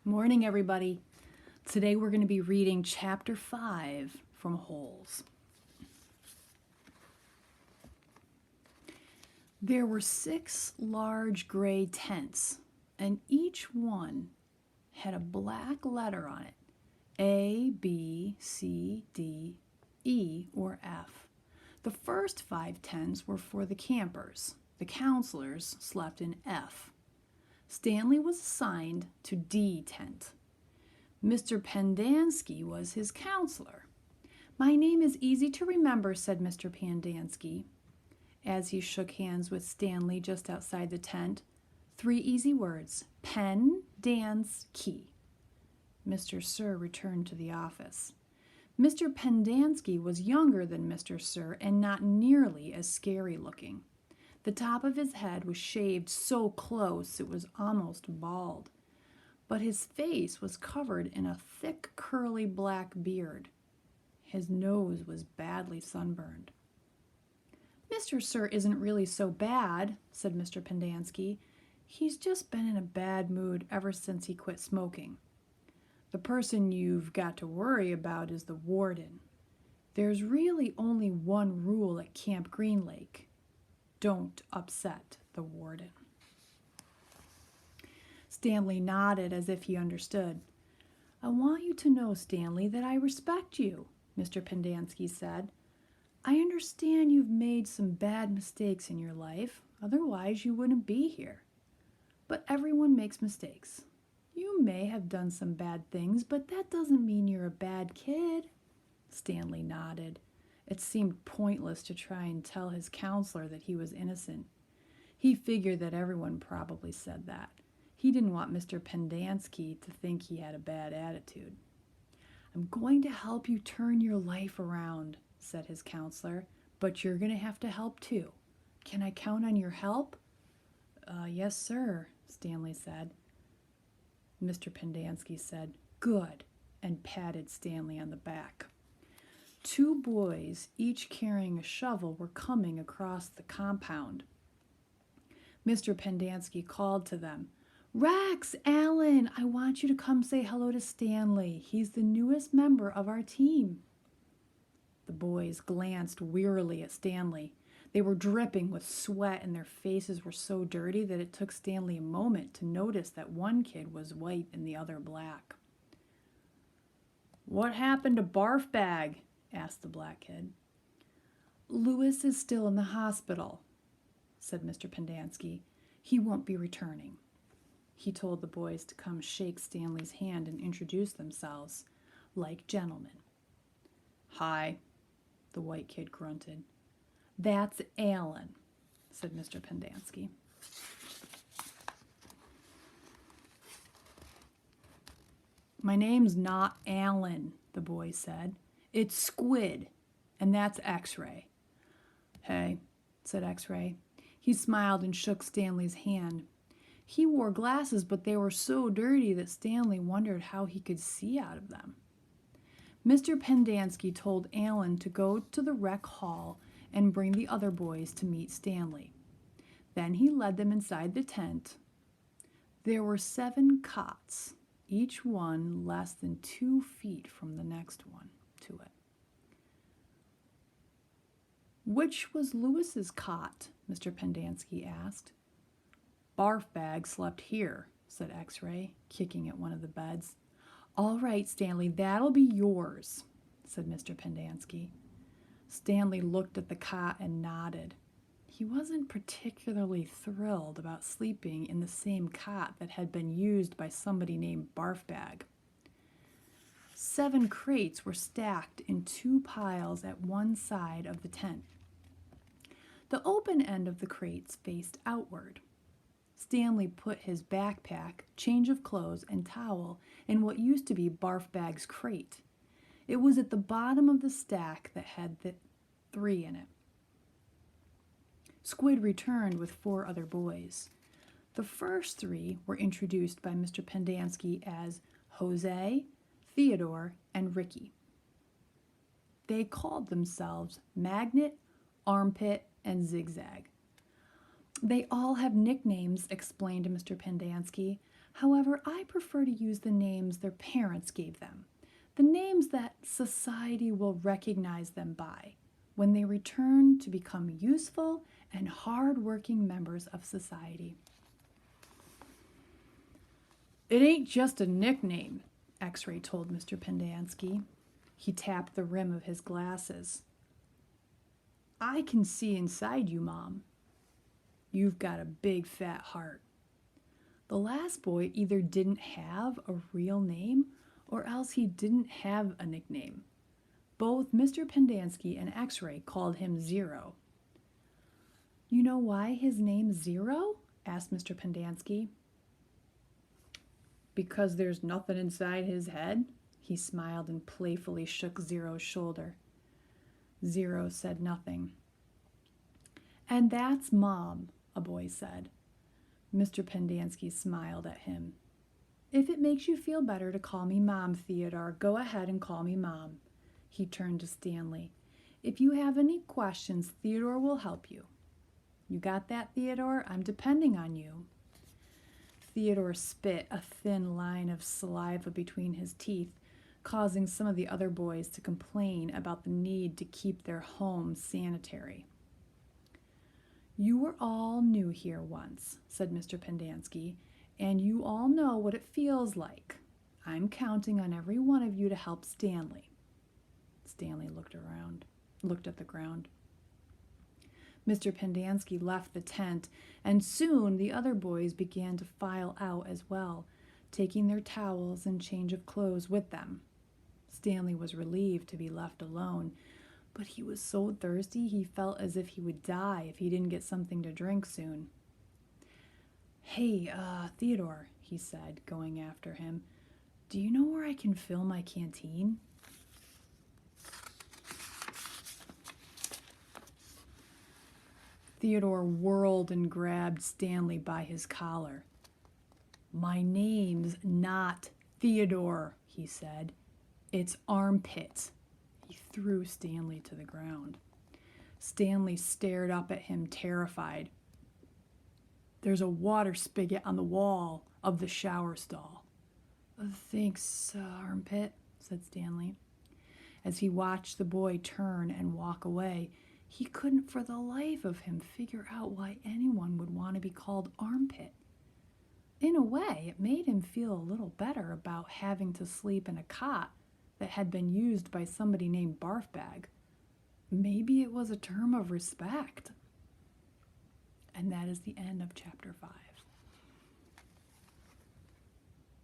Morning, everybody. Today we're going to be reading Chapter 5 from Holes. There were 6 large gray tents, and each one had a black letter on it, A, B, C, D, E, or F. The first 5 tents were for the campers. The counselors slept in F. Stanley was assigned to D tent. Mr. Pendanski was his counselor. "My name is easy to remember," said Mr. Pendanski, as he shook hands with Stanley just outside the tent. 3 easy words: pen, dance, key. Mr. Sir returned to the office. Mr. Pendanski was younger than Mr. Sir and not nearly as scary looking. The top of his head was shaved so close it was almost bald, but his face was covered in a thick, curly black beard. His nose was badly sunburned. "Mr. Sir isn't really so bad," said Mr. Pendanski. "He's just been in a bad mood ever since he quit smoking. The person you've got to worry about is the warden. There's really only one rule at Camp Green Lake: don't upset the warden." Stanley nodded as if he understood. "I want you to know, Stanley, that I respect you," Mr. Pendanski said. "I understand you've made some bad mistakes in your life, otherwise you wouldn't be here. But everyone makes mistakes. You may have done some bad things, but that doesn't mean you're a bad kid." Stanley nodded. It seemed pointless to try and tell his counselor that he was innocent. He figured that everyone probably said that. He didn't want Mr. Pendanski to think he had a bad attitude. "I'm going to help you turn your life around," said his counselor, "but you're going to have to help too. Can I count on your help?" Yes, sir," Stanley said. Mr. Pendanski said, "Good," and patted Stanley on the back. 2 boys, each carrying a shovel, were coming across the compound. Mr. Pendanski called to them, "Rex, Alan, I want you to come say hello to Stanley. He's the newest member of our team." The boys glanced wearily at Stanley. They were dripping with sweat and their faces were so dirty that it took Stanley a moment to notice that one kid was white and the other black. "What happened to Barf Bag?" asked the black kid. "Lewis is still in the hospital," said Mr. Pendanski. "He won't be returning." He told the boys to come shake Stanley's hand and introduce themselves like gentlemen. "Hi," the white kid grunted. "That's Alan," said Mr. Pendanski. "My name's not Alan," the boy said. "It's Squid, and that's X-Ray." "Hey," said X-Ray. He smiled and shook Stanley's hand. He wore glasses, but they were so dirty that Stanley wondered how he could see out of them. Mr. Pendanski told Alan to go to the rec hall and bring the other boys to meet Stanley. Then he led them inside the tent. There were 7 cots, each one less than 2 feet from the next one to it. "Which was Lewis's cot?" Mr. Pendanski asked. "Barf Bag slept here," said X-Ray, kicking at one of the beds. "All right, Stanley, that'll be yours," said Mr. Pendanski. Stanley looked at the cot and nodded. He wasn't particularly thrilled about sleeping in the same cot that had been used by somebody named Barf Bag. 7 crates were stacked in 2 piles at one side of the tent. The open end of the crates faced outward. Stanley put his backpack, change of clothes, and towel in what used to be Barf Bag's crate. It was at the bottom of the stack that had the 3 in it. Squid returned with 4 other boys. The first 3 were introduced by Mr. Pendanski as Jose, Theodore, and Ricky. They called themselves Magnet, Armpit, and Zigzag. "They all have nicknames," explained Mr. Pendanski. However, I prefer to use the names their parents gave them, the names that society will recognize them by when they return to become useful and hard-working members of society. It ain't just a nickname, X-Ray told Mr. Pendanski. He tapped the rim of his glasses. I can see inside you, Mom. You've got a big fat heart. The last boy either didn't have a real name or else he didn't have a nickname. Both Mr. Pendanski and X-Ray called him Zero. You know why his name's Zero? Asked Mr. Pendanski. Because there's nothing inside his head? He smiled and playfully shook Zero's shoulder. Zero said nothing. And that's Mom, a boy said. Mr. Pendanski smiled at him. If it makes you feel better to call me Mom, Theodore, go ahead and call me Mom. He turned to Stanley. If you have any questions, Theodore will help you. You got that, Theodore? I'm depending on you. Theodore spit a thin line of saliva between his teeth, causing some of the other boys to complain about the need to keep their home sanitary. You were all new here once, said Mr. Pendanski, and you all know what it feels like. I'm counting on every one of you to help Stanley. Stanley looked at the ground. Mr. Pendanski left the tent, and soon the other boys began to file out as well, taking their towels and change of clothes with them. Stanley was relieved to be left alone, but he was so thirsty he felt as if he would die if he didn't get something to drink soon. Hey, Theodore, he said, going after him, do you know where I can fill my canteen? Theodore whirled and grabbed Stanley by his collar. My name's not Theodore, he said. It's Armpit. He threw Stanley to the ground. Stanley stared up at him, terrified. There's a water spigot on the wall of the shower stall. Thanks, Armpit, said Stanley. As he watched the boy turn and walk away, he couldn't for the life of him figure out why anyone would want to be called Armpit. In a way, it made him feel a little better about having to sleep in a cot that had been used by somebody named Barfbag. Maybe it was a term of respect. And that is the end of chapter 5.